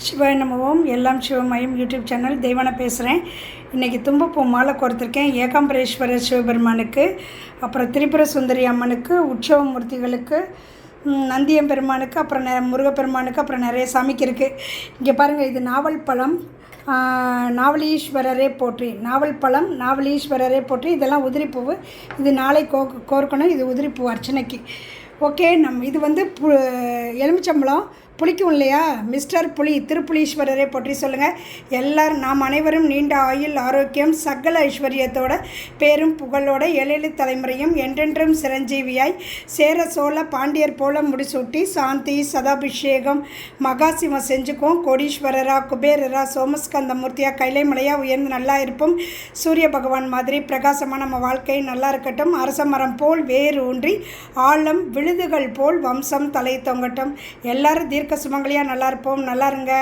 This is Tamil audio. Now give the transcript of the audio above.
சிவாய நமவோம். எல்லாம் சிவமயம் யூடியூப் சேனல் தெய்வான பேசுகிறேன். இன்றைக்கி தும்பப்பூ மாலை கோர்த்துருக்கேன். ஏகாம்பரேஸ்வரர் சிவபெருமானுக்கு, அப்புறம் திரிபுர சுந்தரி அம்மனுக்கு, உற்சவமூர்த்திகளுக்கு, நந்தியம் பெருமானுக்கு, அப்புறம் முருகப்பெருமானுக்கு, அப்புறம் நிறைய சாமிக்கு இருக்குது. இங்கே பாருங்கள், இது நாவல் பழம், நாவலீஸ்வரரே போற்றி, நாவல் பழம் நாவலீஸ்வரரே போற்றி. இதெல்லாம் உதிரிப்பூவு. இது நாளை கோர்க்கணும். இது உதிரிப்பூ அர்ச்சனைக்கு. ஓகே, இது வந்து எலுமிச்சம்பழம் புளிக்கும் இல்லையா? மிஸ்டர் புலி திருப்புலீஸ்வரரை பற்றி சொல்லுங்கள். எல்லாரும் நாம் அனைவரும் நீண்ட ஆயுள், ஆரோக்கியம், சகல ஐஸ்வர்யத்தோட, பேரும் புகழோட, ஏழேழு தலைமுறையும் என்றென்றும் சிரஞ்சீவியாய் சேர சோழ பாண்டியர் போல முடிசூட்டி சாந்தி சதாபிஷேகம் மகாசிவம் செஞ்சுக்குவோம். கோடீஸ்வரரா, குபேரரா, சோமஸ்கந்த மூர்த்தியா, கைலைமலையாக உயர்ந்து நல்லா இருப்போம். சூரிய பகவான் மாதிரி பிரகாசமாக நம்ம வாழ்க்கை நல்லா இருக்கட்டும். அரச மரம் போல் வேறு ஊன்றி ஆழம் விழுதுகள் போல் வம்சம் தலை தொங்கட்டும். எல்லாரும் தீர்க்க சுமங்கலியாக நல்லா இருப்போம். நல்லா இருங்க.